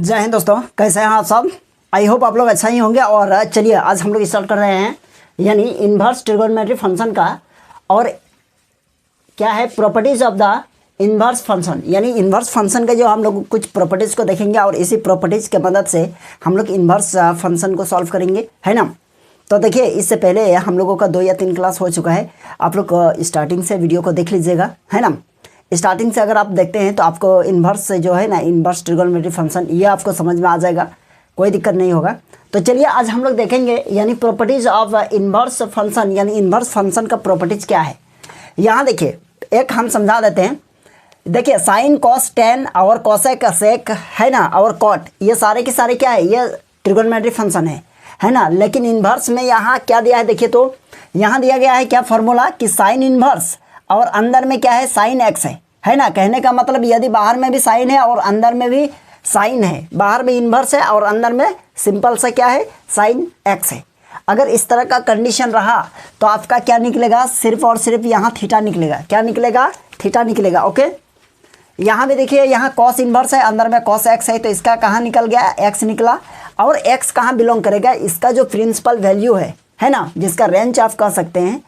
जय हिंद दोस्तों, कैसे हैं आप सब। आई होप आप लोग अच्छा ही होंगे। और चलिए आज हम लोग स्टार्ट कर रहे हैं यानी इन्वर्स ट्रिगोनोमेट्री फंक्शन का। और क्या है properties of the inverse function, यानी इन्वर्स फंक्शन के जो हम लोग कुछ प्रॉपर्टीज़ को देखेंगे और इसी प्रॉपर्टीज़ के मदद से हम लोग इन्वर्स फंक्शन को सॉल्व करेंगे, है ना। तो देखिए इससे पहले हम लोगों का 2 या 3 क्लास हो चुका है। आप लोग स्टार्टिंग से वीडियो को देख लीजिएगा, है ना। स्टार्टिंग से अगर आप देखते हैं तो आपको इन्वर्स से जो है ना इन्वर्स ट्रिगोनोमेट्री फंक्शन ये आपको समझ में आ जाएगा, कोई दिक्कत नहीं होगा। तो चलिए आज हम लोग देखेंगे यानी प्रॉपर्टीज़ ऑफ इन्वर्स फंक्शन, यानी इन्वर्स फंक्शन का प्रॉपर्टीज़ क्या है। यहाँ देखिए एक हम समझा देते हैं। देखिए साइन कॉस टेन और कोसेक सेक, है ना, और कॉट, ये सारे के सारे क्या है, ये ट्रिगोनोमेट्री फंक्शन है ना। लेकिन इन्वर्स में यहाँ क्या दिया है, देखिए तो यहाँ दिया गया है क्या फॉर्मूला कि साइन इन्वर्स और अंदर में क्या है साइन एक्स है ना। कहने का मतलब यदि बाहर में भी साइन है और अंदर में भी साइन है, बाहर में इन्वर्स है और अंदर में सिंपल सा क्या है साइन एक्स है। अगर इस तरह का कंडीशन रहा तो आपका क्या निकलेगा, सिर्फ और सिर्फ यहाँ थीटा निकलेगा। क्या निकलेगा, थीटा निकलेगा। ओके, यहाँ भी देखिए यहाँ कॉस इन्वर्स है, अंदर में कॉस एक्स है, तो इसका कहाँ निकल गया, एक्स निकला। और एक्स कहाँ बिलोंग करेगा, इसका जो प्रिंसिपल वैल्यू है ना, जिसका रेंज आप कह सकते हैं।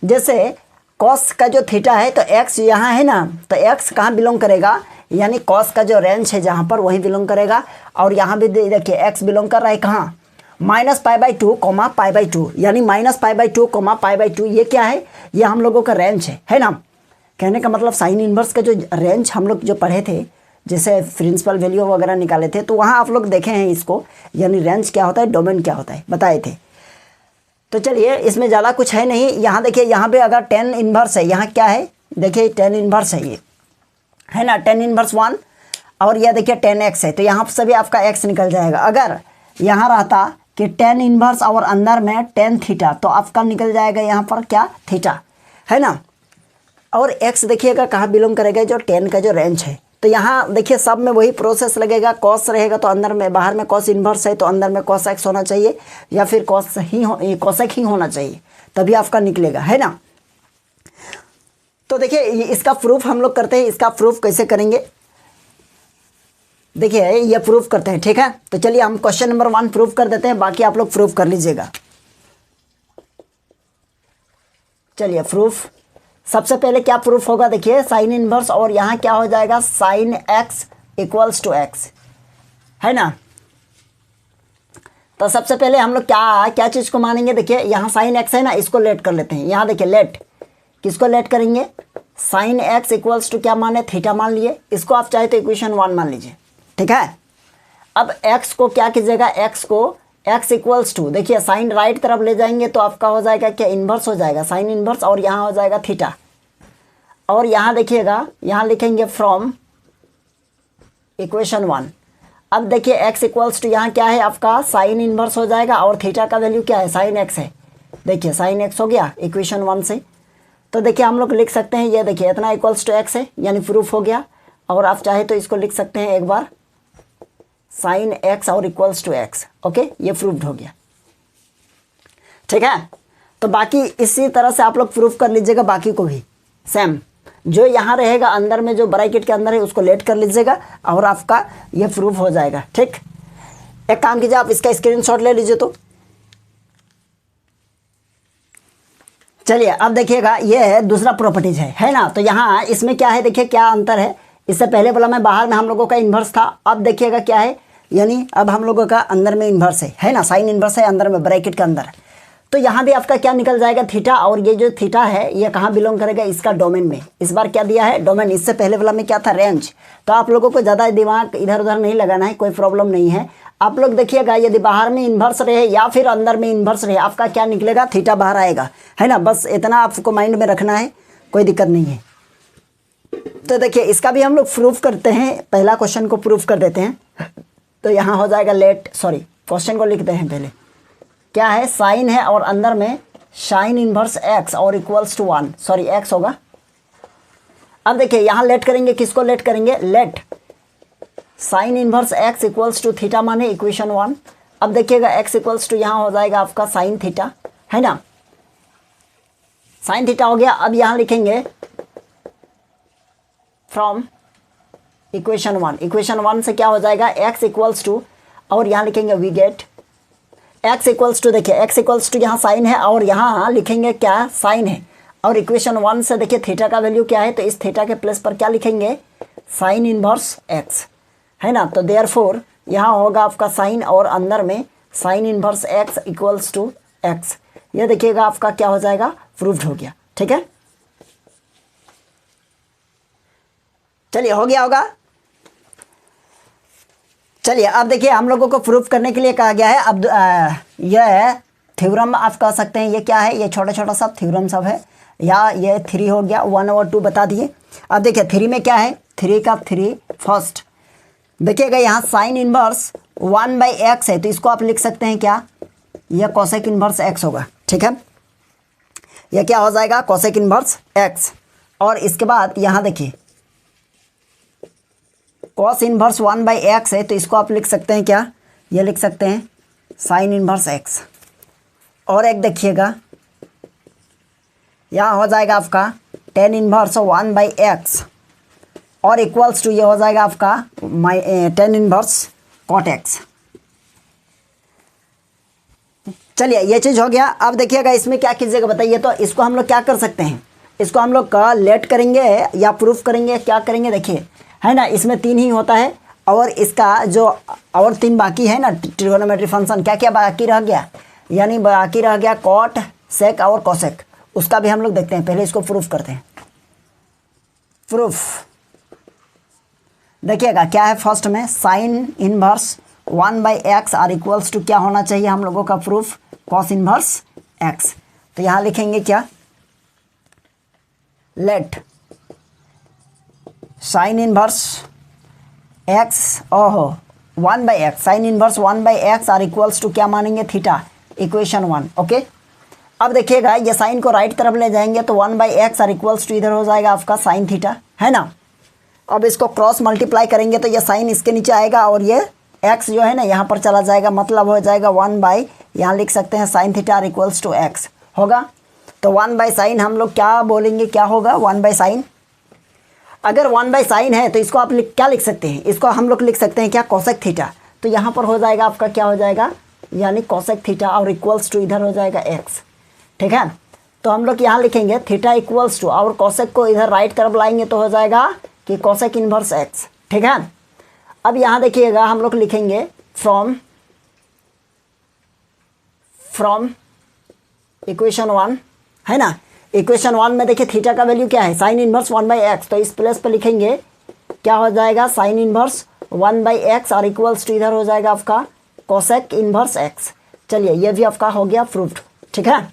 जैसे कॉस का जो थीटा है तो एक्स यहाँ है ना, तो एक्स कहाँ बिलोंग करेगा, यानी कॉस का जो रेंज है जहाँ पर वही बिलोंग करेगा। और यहाँ भी देखिए एक्स बिलोंग कर रहा है कहाँ, -π/2, π/2, यानी -π/2, π/2 ये क्या है, ये हम लोगों का रेंज है ना। कहने का मतलब साइन इन्वर्स का जो रेंज हम लोग जो पढ़े थे, जैसे प्रिंसिपल वैल्यू वगैरह निकाले थे, तो वहाँ आप लोग देखे हैं इसको, यानी रेंज क्या होता है, डोमेन क्या होता है बताए थे। तो चलिए इसमें ज़्यादा कुछ है नहीं। यहाँ देखिए यहाँ पे अगर टेन इन्वर्स है, यहाँ क्या है देखिए टेन इन्वर्स है, ये है ना, टेन इन्वर्स 1, और यह देखिए 10x है, तो यहाँ से भी आपका x निकल जाएगा। अगर यहाँ रहता कि टेन इन्वर्स और अंदर में टेन थीटा, तो आपका निकल जाएगा यहाँ पर क्या थीटा, है ना। और x देखिएगा कहाँ बिलोंग करेगा, जो 10 का जो रेंज है। तो यहाँ देखिए सब में वही प्रोसेस लगेगा, कॉस रहेगा तो अंदर में, बाहर में कॉस इन्वर्स है तो अंदर में कॉस एक्स होना चाहिए, या फिर कॉसेक ही होना चाहिए, तभी आपका निकलेगा, है ना। तो देखिए इसका प्रूफ हम लोग करते हैं। इसका प्रूफ कैसे करेंगे, देखिए ये प्रूफ करते हैं, ठीक है। तो चलिए हम क्वेश्चन नंबर 1 प्रूफ कर देते हैं, बाकी आप लोग प्रूफ कर लीजिएगा। चलिए प्रूफ, सबसे पहले क्या प्रूफ होगा, देखिए साइन इन्वर्स और यहाँ क्या हो जाएगा sine x equals to x, है ना। तो सबसे पहले हम लोग क्या चीज़ को मानेंगे, देखिए यहाँ साइन एक्स है ना, इसको लेट कर लेते हैं। यहाँ देखिए लेट, किसको लेट करेंगे, साइन एक्स इक्वल्स टू क्या माने, थीटा मान लिए। इसको आप चाहे तो इक्वेशन 1 मान लीजिए, ठीक है। अब एक्स को क्या कीजिएगा, एक्स को x इक्वल्स टू, देखिए साइन राइट तरफ ले जाएंगे तो आपका हो जाएगा क्या इन्वर्स हो जाएगा, साइन इन्वर्स, और यहाँ हो जाएगा थीटा। और यहाँ देखिएगा यहाँ लिखेंगे फ्रॉम इक्वेशन 1। अब देखिए x इक्वल्स टू यहाँ क्या है आपका साइन इन्वर्स हो जाएगा, और थीटा का वैल्यू क्या है साइन x है। देखिए साइन x हो गया इक्वेशन 1 से। तो देखिए हम लोग लिख सकते हैं, ये देखिए इतना इक्वल्स टू x है, यानी प्रूफ हो गया। और आप चाहे तो इसको लिख सकते हैं एक बार साइन x और इक्वल्स टू x, ओके, ये प्रूफ्ड हो गया, ठीक है। तो बाकी इसी तरह से आप लोग प्रूफ कर लीजिएगा, बाकी को भी सेम, जो यहाँ रहेगा अंदर में जो ब्रैकेट के अंदर है उसको लेट कर लीजिएगा और आपका ये प्रूफ हो जाएगा, ठीक। एक काम कीजिए, आप इसका स्क्रीनशॉट ले लीजिए। तो चलिए अब देखिएगा ये दूसरा प्रॉपर्टीज है ना। तो यहाँ इसमें क्या है, देखिए क्या अंतर है। इससे पहले बोला मैं बाहर में हम लोगों का इन्वर्स था, अब देखिएगा क्या है, यानी अब हम लोगों का अंदर में इन्वर्स है ना, साइन इन्वर्स है अंदर में ब्रैकेट के अंदर। तो यहाँ भी आपका क्या निकल जाएगा थीटा, और ये जो थीटा है ये कहाँ बिलोंग करेगा, इसका डोमेन में। इस बार क्या दिया है डोमेन, इससे पहले वाला में क्या था रेंज। तो आप लोगों को ज़्यादा दिमाग इधर उधर नहीं लगाना है, कोई प्रॉब्लम नहीं है। आप लोग देखिएगा यदि बाहर में इन्वर्स रहे या फिर अंदर में इन्वर्स रहे, आपका क्या निकलेगा थीटा बाहर आएगा, है ना। बस इतना आपको माइंड में रखना है, कोई दिक्कत नहीं है। तो देखिए इसका भी हम लोग प्रूफ करते हैं, पहला क्वेश्चन को प्रूफ कर देते हैं। तो यहाँ हो जाएगा क्वेश्चन को लिखते हैं पहले। क्या है, साइन है और अंदर में साइन इन्वर्स x और इक्वल्स टू 1, सॉरी x होगा। अब देखिए यहाँ लेट करेंगे, किसको लेट करेंगे, let sine inverse x equals to theta माने इक्वेशन 1। अब देखिएगा x इक्वल्स टू यहाँ हो जाएगा आपका साइन थीटा, है ना, साइन थीटा हो गया। अब यहाँ लिखेंगे फ्रॉम इक्वेशन वन से क्या हो जाएगा, x इक्वल्स टू, और यहाँ लिखेंगे we get x equals to, देखिए x इक्वल्स टू यहाँ साइन है और यहाँ लिखेंगे क्या, साइन है, और इक्वेशन वन से देखिए थीटा का वैल्यू क्या है, तो इस थीटा के प्लेस पर क्या लिखेंगे, साइन इनवर्स x, है ना। तो देयरफॉर यहाँ होगा आपका साइन और अंदर में sine inverse x equals to x, ये देखिएगा आपका क्या हो जाएगा, प्रूव्ड हो गया। ठीक है, चलिए हो गया होगा। चलिए अब देखिए हम लोगों को प्रूफ करने के लिए कहा गया है। अब यह थ्योरम आप कह सकते हैं, ये क्या है, ये छोटा छोटा सब थ्योरम सब है, या ये 3 हो गया, 1 और 2 बता दिए। अब देखिए 3 में क्या है, 3 का 3 फर्स्ट देखिएगा यहाँ साइन इनवर्स 1/x है, तो इसको आप लिख सकते हैं क्या, यह कोसेक इनवर्स x होगा। ठीक है, यह क्या हो जाएगा, कोसेक इनवर्स x, और इसके बाद यहाँ देखिए कॉस इनवर्स 1/x है, तो इसको आप लिख सकते हैं क्या, ये लिख सकते हैं साइन इनवर्स x, और एक देखिएगा यहाँ हो जाएगा आपका टेन इनवर्स 1/x, और इक्वल्स टू ये हो जाएगा आपका टेन इनवर्स कॉट x। चलिए ये चीज़ हो गया। अब देखिएगा इसमें क्या कीजिएगा बताइए, तो इसको हम लोग क्या कर सकते हैं, इसको हम लोग का लेट करेंगे या प्रूफ करेंगे, क्या करेंगे देखिए, है ना, इसमें 3 ही होता है, और इसका जो और 3 बाकी है ना ट्रिगोनोमेट्री फंक्शन, क्या क्या बाकी रह गया, यानी बाकी रह गया कॉट, सेक और कोसेक, उसका भी हम लोग देखते हैं। पहले इसको प्रूफ करते हैं। प्रूफ देखिएगा क्या है, फर्स्ट में sine inverse 1/x are equals to क्या होना चाहिए हम लोगों का प्रूफ, कॉस इनवर्स x। तो यहाँ लिखेंगे क्या, लेट साइन इनवर्स x, ओहो 1/x, sine inverse 1/x are equals to क्या मानेंगे, थीटा, इक्वेशन 1। ओके, अब देखिएगा ये साइन को राइट तरफ ले जाएंगे तो 1/x आर इक्वल्स टू इधर हो जाएगा आपका साइन थीटा, है ना। अब इसको क्रॉस मल्टीप्लाई करेंगे तो ये साइन इसके नीचे आएगा और ये x जो है ना यहाँ पर चला जाएगा, मतलब हो जाएगा 1/, यहाँ लिख सकते हैं sine theta are equals to x होगा। तो 1/sin हम लोग क्या बोलेंगे, क्या होगा 1/sin। अगर 1/sin है तो इसको आप क्या लिख सकते हैं, इसको हम लोग लिख सकते हैं क्या, कोसेक थीटा। तो यहाँ पर हो जाएगा आपका क्या हो जाएगा, यानी कोसेक थीटा और इक्वल्स टू इधर हो जाएगा x। ठीक है, तो हम लोग यहाँ लिखेंगे थीटा इक्वल्स टू, और कोसेक को इधर राइट तरफ लाएंगे तो हो जाएगा कि कोसेक इनवर्स x। ठीक है, अब यहाँ देखिएगा हम लोग लिखेंगे फ्रॉम इक्वेशन 1, है ना। इक्वेशन 1 में देखिए थीटा का वैल्यू क्या है, साइन इनवर्स 1/x, तो इस प्लेस पर लिखेंगे क्या हो जाएगा, साइन इनवर्स 1/x और इक्वल्स टू इधर हो जाएगा आपका कोसेक इनवर्स x। चलिए ये भी आपका हो गया प्रूफ्ड। ठीक है,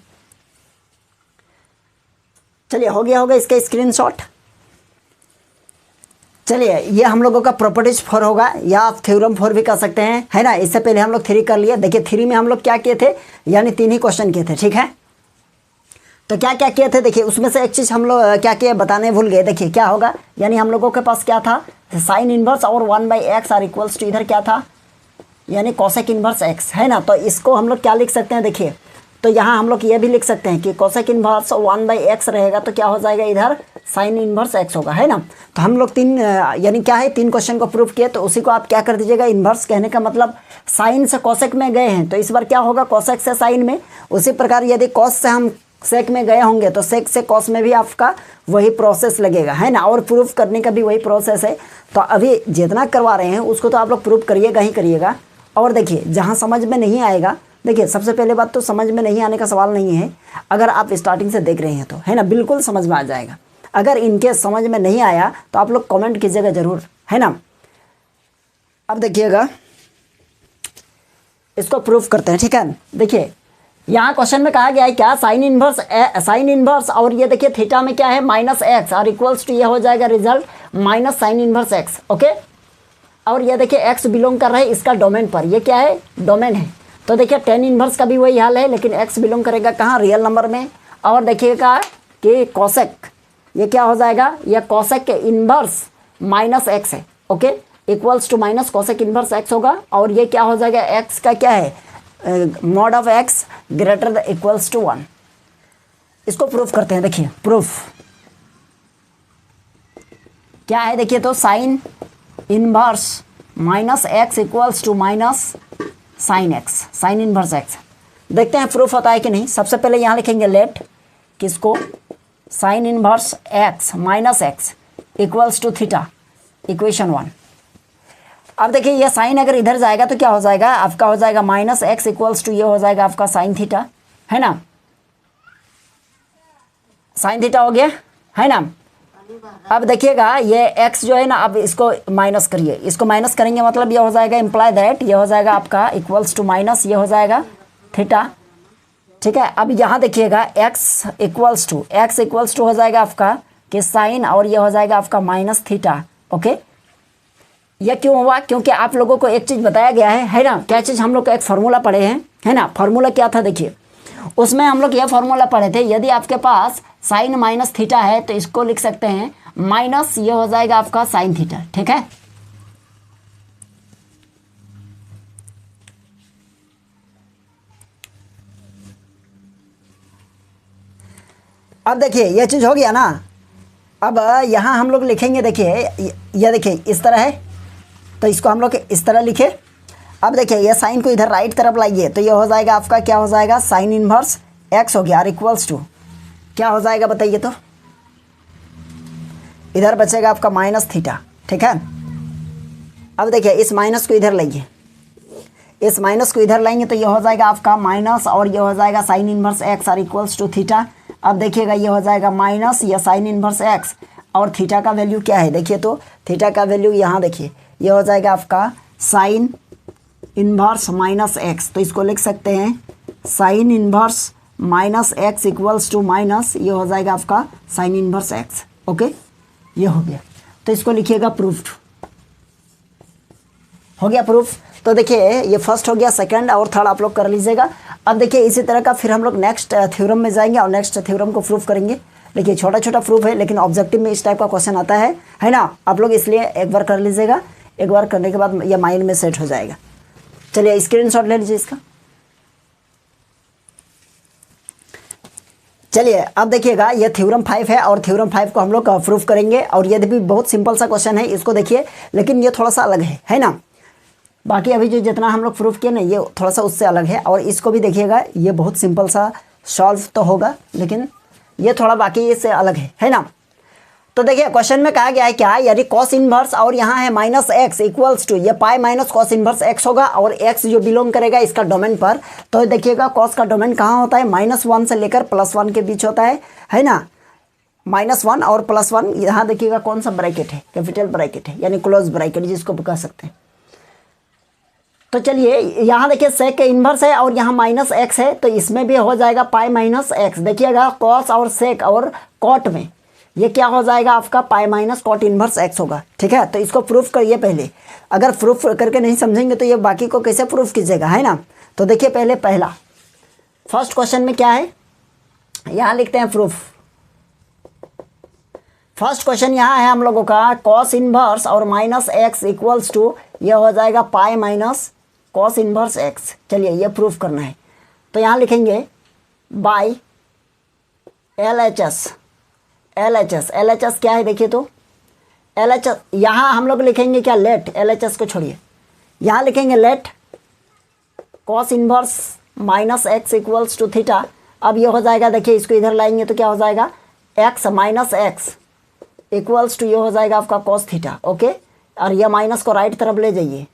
चलिए हो गया होगा इसका स्क्रीनशॉट। चलिए ये हम लोगों का प्रॉपर्टीज 4 होगा, या आप थ्योरम 4 भी कर सकते हैं, है ना। इससे पहले हम लोग 3 कर लिए। देखिए 3 में हम लोग क्या किए थे, यानी 3 ही क्वेश्चन किए थे। ठीक है, तो क्या क्या किए थे देखिए, उसमें से एक चीज़ हम लोग क्या किए बताने भूल गए। देखिए क्या होगा, यानी हम लोगों के पास क्या था, साइन इनवर्स और 1/x आर इक्वल्स टू इधर क्या था, यानी कोसेक इनवर्स x, है ना। तो इसको हम लोग क्या लिख सकते हैं देखिए, तो यहाँ हम लोग ये भी लिख सकते हैं कि कोसेक इनवर्स 1/x रहेगा तो क्या हो जाएगा, इधर साइन इनवर्स x होगा, है ना। तो हम लोग 3 यानी क्या है 3 क्वेश्चन को प्रूफ किए, तो उसी को आप क्या कर दीजिएगा, इन्वर्स कहने का मतलब साइन से कोसेक में गए हैं तो इस बार क्या होगा, कोसेक से साइन में। उसी प्रकार यदि कॉस से हम सेक में गए होंगे तो सेक से कॉस में भी आपका वही प्रोसेस लगेगा, है ना, और प्रूफ करने का भी वही प्रोसेस है। तो अभी जितना करवा रहे हैं उसको तो आप लोग प्रूफ करिएगा ही करिएगा। और देखिए जहाँ समझ में नहीं आएगा, देखिए सबसे पहले बात तो समझ में नहीं आने का सवाल नहीं है, अगर आप स्टार्टिंग से देख रहे हैं तो, है ना, बिल्कुल समझ में आ जाएगा। अगर इनके समझ में नहीं आया तो आप लोग कमेंट कीजिएगा ज़रूर, है ना। अब देखिएगा इसको प्रूफ करते हैं। ठीक है, देखिए यहाँ क्वेश्चन में कहा गया है क्या, साइन इनवर्स और ये देखिए थीटा में क्या है -x और इक्वल्स टू ये हो जाएगा result minus sign inverse x। Okay, और ये देखिए x बिलोंग कर रहा है इसका डोमेन पर, ये क्या है, डोमेन है। तो देखिए टेन इनवर्स का भी वही हाल है, लेकिन x बिलोंग करेगा कहाँ, रियल नंबर में। और देखिएगा कि कोसेक ये क्या हो जाएगा, ये कोसेक के इनवर्स -x है। Okay, equals to minus cosec inverse x होगा, और ये क्या हो जाएगा, x का क्या है, mod of x greater the equals to 1। इसको प्रूफ करते हैं। देखिए प्रूफ क्या है, देखिए तो sine inverse minus x equals to minus sine x, sine inverse x. देखते हैं प्रूफ होता है कि नहीं। सबसे पहले यहाँ लिखेंगे लेट किसको, sine inverse x minus x equals to theta, equation 1। अब देखिए ये साइन अगर इधर जाएगा तो क्या हो जाएगा आपका, हो जाएगा माइनस एक्स इक्वल्स टू ये हो जाएगा आपका साइन थीटा, है ना, साइन थीटा हो गया, है ना। अब देखिएगा ये x जो है ना, अब इसको माइनस करिए, इसको माइनस करेंगे मतलब ये हो जाएगा इम्प्लाई दैट ये हो जाएगा आपका इक्वल्स टू माइनस ये हो जाएगा थीटा, ठीक है। अब यहाँ देखिएगा x इक्वल्स टू हो जाएगा आपका कि साइन और ये हो जाएगा आपका माइनस थीटा, ओके। यह क्यों हुआ, क्योंकि आप लोगों को एक चीज़ बताया गया है ना। क्या चीज़, हम लोग का एक फार्मूला पढ़े हैं, है ना। फार्मूला क्या था देखिए, उसमें हम लोग यह फार्मूला पढ़े थे, यदि आपके पास साइन माइनस थीटा है तो इसको लिख सकते हैं माइनस ये हो जाएगा आपका साइन थीटा, ठीक है। अब देखिए ये चीज़ हो गया ना। अब यहाँ हम लोग लिखेंगे, देखिए ये देखिए इस तरह है तो इसको हम लोग इस तरह लिखे। अब देखिए ये साइन को इधर राइट तरफ लाइए तो ये हो जाएगा आपका क्या हो जाएगा साइन इनवर्स एक्स हो गया, और इक्वल्स टू क्या हो जाएगा बताइए तो, इधर बचेगा आपका माइनस थीटा, ठीक है। अब देखिए इस माइनस को इधर लाइए, इस माइनस को इधर लाएंगे तो ये हो जाएगा आपका माइनस और ये हो जाएगा साइन इनवर्स एक्स और इक्वल्स टू थीटा। अब देखिएगा ये हो जाएगा माइनस या साइन इनवर्स एक्स और थीटा का वैल्यू क्या है देखिए तो, थीटा का वैल्यू यहाँ देखिए ये हो जाएगा आपका साइन इनवर्स माइनस एक्स, तो इसको लिख सकते हैं sine inverse minus x equals to minus ये हो जाएगा आपका साइन इनवर्स एक्स, ओके। ये हो गया तो इसको लिखिएगा प्रूफ्ड, हो गया प्रूफ। तो देखिए ये फर्स्ट हो गया, सेकंड और थर्ड आप लोग कर लीजिएगा। अब देखिए इसी तरह का फिर हम लोग नेक्स्ट थ्योरम में जाएंगे और नेक्स्ट थ्योरम को प्रूफ करेंगे। देखिए छोटा छोटा प्रूफ है लेकिन ऑब्जेक्टिव में इस टाइप का क्वेश्चन आता है ना। आप लोग इसलिए एक बार कर लीजिएगा, एक बार करने के बाद यह माइंड में सेट हो जाएगा। चलिए स्क्रीनशॉट ले लीजिए इसका। चलिए अब देखिएगा ये थ्योरम 5 है और थ्योरम 5 को हम लोग प्रूफ करेंगे। और ये भी बहुत सिंपल सा क्वेश्चन है, इसको देखिए, लेकिन ये थोड़ा सा अलग है ना। बाकी अभी जो जितना हम लोग प्रूफ किए ना ये थोड़ा सा उससे अलग है। और इसको भी देखिएगा, ये बहुत सिंपल सा सॉल्व तो होगा लेकिन ये थोड़ा बाकी इससे अलग है ना। तो देखिए क्वेश्चन में कहा गया है क्या, यदि कॉस इनवर्स और यहाँ है माइनस एक्स इक्वल्स टू ये pi minus cos inverse x होगा और एक्स जो बिलोंग करेगा इसका डोमेन पर। तो देखिएगा कॉस का डोमेन कहाँ होता है, -1 से लेकर +1 के बीच होता है ना। -1 और +1 यहाँ देखिएगा कौन सा ब्रैकेट है, कैपिटल ब्रैकेट है यानी क्लोज ब्रैकेट जिसको कह सकते हैं। तो चलिए यहाँ देखिए सेक के इन्वर्स है और यहाँ माइनस एक्स है तो इसमें भी हो जाएगा पाई माइनस एक्स। देखिएगा कॉस और सेक और कॉट में ये क्या हो जाएगा आपका pi minus cot inverse x होगा, ठीक है। तो इसको प्रूफ करिए पहले, अगर प्रूफ करके नहीं समझेंगे तो ये बाकी को कैसे प्रूफ कीजिएगा, है ना। तो देखिए पहले पहला फर्स्ट क्वेश्चन में क्या है, यहाँ लिखते हैं प्रूफ। फर्स्ट क्वेश्चन यहाँ है हम लोगों का कॉस इन्वर्स और माइनस एक्स इक्वल्स टू ये हो जाएगा pi minus cos inverse x. चलिए ये प्रूफ करना है तो यहाँ लिखेंगे बाय LHS। LHS क्या है देखिए तो, LHS यहाँ हम लोग लिखेंगे क्या, लेट। LHS को छोड़िए, यहाँ लिखेंगे let cos inverse minus x equals to theta. अब ये हो जाएगा, देखिए इसको इधर लाएंगे तो क्या हो जाएगा x minus x equals to ये हो जाएगा आपका कॉस थीटा, ओके। और ये माइनस को राइट तरफ ले जाइए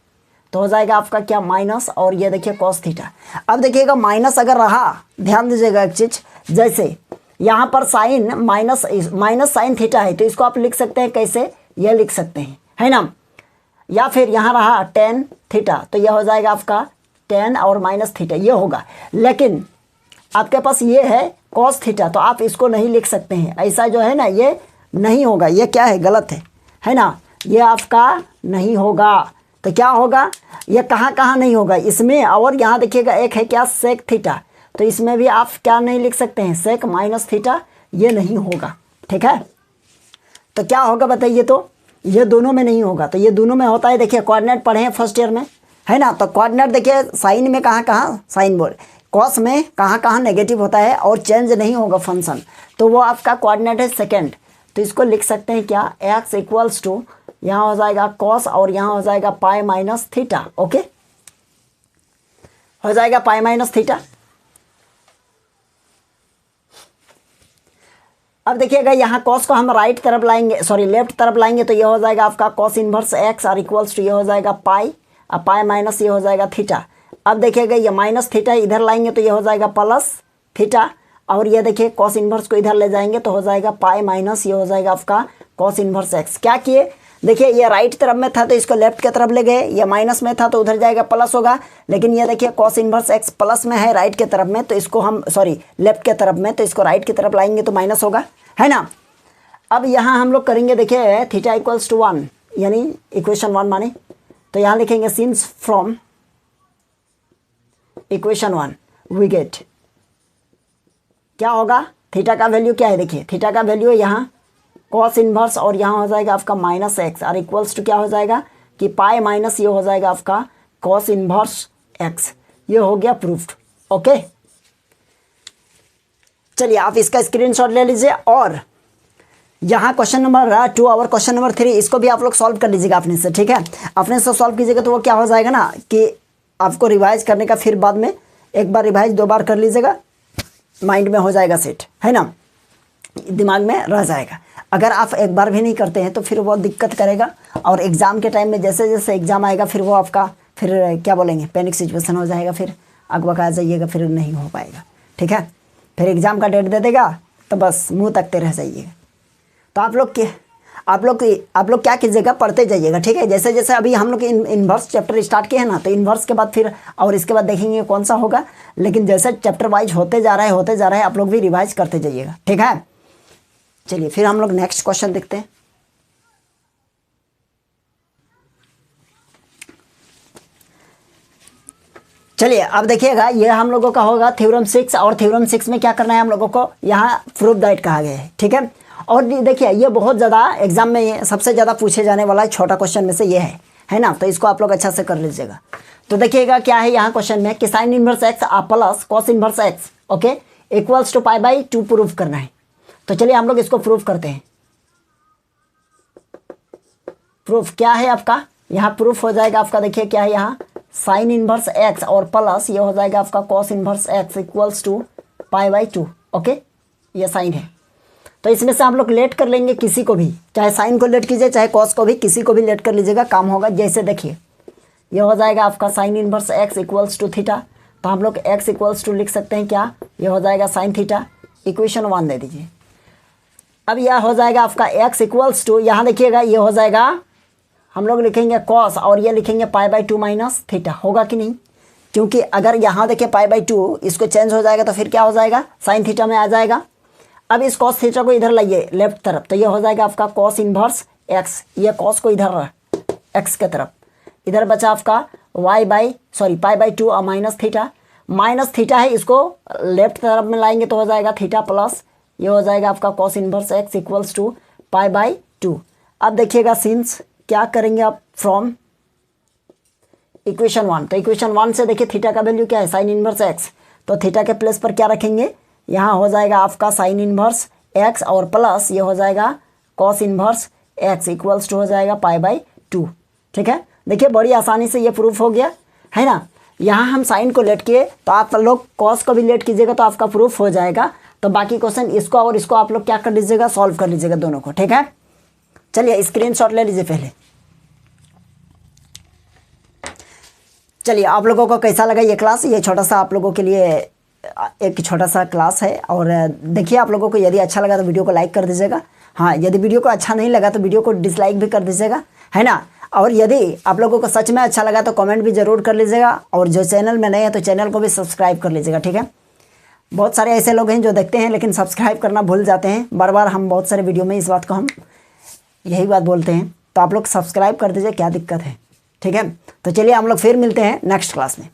तो हो जाएगा आपका क्या माइनस और ये देखिए कॉस थीटा। अब देखिएगा माइनस अगर रहा, ध्यान दीजिएगा एक चीज़, जैसे यहाँ पर साइन माइनस साइन थीटा है तो इसको आप लिख सकते हैं कैसे, ये लिख सकते हैं, है ना। या फिर यहाँ रहा टेन थीटा तो यह हो जाएगा आपका टेन और माइनस थीटा ये होगा। लेकिन आपके पास ये है कॉस थीटा तो आप इसको नहीं लिख सकते हैं, ऐसा जो है ना ये नहीं होगा, ये क्या है गलत है ना, ये आपका नहीं होगा। तो क्या होगा, ये कहाँ नहीं होगा इसमें। और यहाँ देखिएगा एक है क्या सेक थीटा, तो इसमें भी आप क्या नहीं लिख सकते हैं, सेक माइनस थीटा, ये नहीं होगा, ठीक है। तो क्या होगा बताइए तो, ये दोनों में नहीं होगा। तो ये दोनों में होता है, देखिए कोऑर्डिनेट पढ़े हैं फर्स्ट ईयर में, है ना। तो कोऑर्डिनेट देखिए साइन में कहाँ साइन बोल, कॉस में कहाँ नेगेटिव होता है और चेंज नहीं होगा फंक्शन, तो वो आपका कोऑर्डिनेट है सेकेंड। तो इसको लिख सकते हैं क्या, एक्स इक्वल्स टू यहाँ हो जाएगा कॉस और यहाँ हो जाएगा पाई माइनस थीटा। ओके, हो जाएगा पाई माइनस थीटा। अब देखिएगा यहाँ कॉस को हम राइट तरफ लाएंगे, सॉरी लेफ्ट तरफ लाएंगे, तो ये हो जाएगा आपका कॉस इनवर्स एक्स और इक्वल्स टू ये हो जाएगा पाई, और पाई माइनस ये हो जाएगा थीटा। अब देखिएगा ये माइनस थीटा इधर लाएंगे तो ये हो जाएगा प्लस थीटा, और ये देखिए कॉस इनवर्स को इधर ले जाएंगे तो हो जाएगा पाई माइनस ये हो जाएगा आपका कॉस इनवर्स एक्स। क्या किए, देखिए ये राइट तरफ में था तो इसको लेफ्ट की तरफ ले गए, ये माइनस में था तो उधर जाएगा प्लस होगा, लेकिन ये देखिए कॉस इनवर्स एक्स प्लस में है राइट के तरफ में, तो इसको हम सॉरी लेफ्ट के तरफ में, तो इसको राइट की तरफ लाएंगे तो माइनस होगा, है ना। अब यहाँ हम लोग करेंगे, देखिए थीटा इक्वल्स टू 1 यानी इक्वेशन 1 माने, तो यहाँ लिखेंगे since from equation 1 we get, क्या होगा, थीटा का वैल्यू क्या है, देखिए थीटा का वैल्यू है यहाँ कॉस इनवर्स और यहाँ हो जाएगा आपका माइनस एक्स और इक्वल्स टू क्या हो जाएगा कि पाई माइनस ये हो जाएगा आपका कॉस इनवर्स एक्स। ये हो गया प्रूफ्ड। ओके, चलिए आप इसका स्क्रीनशॉट ले लीजिए, और यहाँ क्वेश्चन नंबर 2 और क्वेश्चन नंबर 3 इसको भी आप लोग सॉल्व कर लीजिएगा अपने से, ठीक है। अपने से सॉल्व कीजिएगा तो वो क्या हो जाएगा ना कि आपको रिवाइज करने का, फिर बाद में एक बार रिवाइज 2 बार कर लीजिएगा, माइंड में हो जाएगा सेट, है ना, दिमाग में रह जाएगा। अगर आप एक बार भी नहीं करते हैं तो फिर वो दिक्कत करेगा, और एग्ज़ाम के टाइम में जैसे जैसे एग्ज़ाम आएगा फिर वो आपका फिर क्या बोलेंगे पैनिक सिचुएशन हो जाएगा, फिर अगबका आ जाइएगा, फिर नहीं हो पाएगा, ठीक है। फिर एग्ज़ाम का डेट दे देगा तो बस मुंह तकते रह जाइएगा। तो आप लोग क्या कीजिएगा, पढ़ते जाइएगा, ठीक है। जैसे जैसे अभी हम लोग इन्वर्स चैप्टर स्टार्ट किए हैं ना, तो इन्वर्स के बाद फिर और इसके बाद देखेंगे कौन सा होगा, लेकिन जैसे चैप्टर वाइज होते जा रहा है आप लोग भी रिवाइज करते जाइएगा, ठीक है। चलिए फिर हम लोग नेक्स्ट क्वेश्चन देखते हैं। चलिए अब देखिएगा, ये हम लोगों का होगा थ्योरम 6, और थ्योरम 6 में क्या करना है हम लोगों को, यहाँ प्रूफ दैट कहा गया है, ठीक है। और देखिए ये बहुत ज़्यादा एग्जाम में सबसे ज़्यादा पूछे जाने वाला छोटा क्वेश्चन में से ये है ना, तो इसको आप लोग अच्छा से कर लीजिएगा। तो देखिएगा क्या है यहाँ क्वेश्चन में कि sine inverse x plus cos inverse x, okay, equals to pi by 2 proof करना है। तो चलिए हम लोग इसको प्रूफ करते हैं। प्रूफ क्या है आपका, यहाँ प्रूफ हो जाएगा आपका, देखिए क्या है यहाँ साइन इनवर्स एक्स और प्लस ये हो जाएगा आपका cos inverse x equals to pi by 2। Okay, ये साइन है, तो इसमें से आप लोग लेट कर लेंगे किसी को भी, चाहे साइन को लेट कीजिए चाहे कॉस को भी, किसी को भी लेट कर लीजिएगा, काम होगा। जैसे देखिए ये हो जाएगा आपका sine inverse x equals to theta, तो हम लोग एक्स इक्वल्स टू लिख सकते हैं क्या, ये हो जाएगा साइन थीटा, इक्वेशन 1 दे दीजिए। अब यह हो जाएगा आपका एक्स इक्वल्स टू, यहाँ देखिएगा ये हो जाएगा, हम लोग लिखेंगे कॉस और ये लिखेंगे पाई बाई 2 माइनस थीटा, होगा कि नहीं, क्योंकि अगर यहाँ देखिए पाई बाई 2 इसको चेंज हो जाएगा तो फिर क्या हो जाएगा साइन थीटा में आ जाएगा। अब इस कॉस थीटा को इधर लाइए लेफ्ट तरफ, तो ये हो जाएगा आपका कॉस इनवर्स एक्स, ये कॉस को इधर एक्स के तरफ, इधर बचा आपका पाई बाई 2 और माइनस थीटा है, इसको लेफ्ट तरफ में लाएंगे तो हो जाएगा थीटा प्लस ये हो जाएगा आपका cos inverse x equals to pi by 2। अब देखिएगा सिंस क्या करेंगे आप फ्रॉम इक्वेशन 1, तो इक्वेशन 1 से देखिए थीटा का वैल्यू क्या है साइन इनवर्स एक्स, तो थीटा के प्लेस पर क्या रखेंगे, यहाँ हो जाएगा आपका साइन इनवर्स एक्स और प्लस ये हो जाएगा cos inverse x equals to हो जाएगा पाई बाई 2। ठीक है, देखिए बड़ी आसानी से ये प्रूफ हो गया है ना। यहाँ हम साइन को लेट किए तो आप लोग कॉस को भी लेट कीजिएगा तो आपका प्रूफ हो जाएगा। तो बाकी क्वेश्चन इसको और इसको आप लोग क्या कर लीजिएगा, सॉल्व कर लीजिएगा दोनों को। ठीक है, चलिए स्क्रीनशॉट ले लीजिए पहले। चलिए आप लोगों को कैसा लगा ये क्लास, ये छोटा सा आप लोगों के लिए एक छोटा सा क्लास है। और देखिए आप लोगों को यदि अच्छा लगा तो वीडियो को लाइक कर दीजिएगा। हाँ, यदि वीडियो को अच्छा नहीं लगा तो वीडियो को डिसलाइक भी कर दीजिएगा, है ना। और यदि आप लोगों को सच में अच्छा लगा तो कमेंट भी ज़रूर कर लीजिएगा। और जो चैनल में नए हैं तो चैनल को भी सब्सक्राइब कर लीजिएगा। ठीक है, बहुत सारे ऐसे लोग हैं जो देखते हैं लेकिन सब्सक्राइब करना भूल जाते हैं। बार बार हम बहुत सारे वीडियो में इस बात को हम यही बात बोलते हैं, तो आप लोग सब्सक्राइब कर दीजिए, क्या दिक्कत है। ठीक है, तो चलिए हम लोग फिर मिलते हैं नेक्स्ट क्लास में।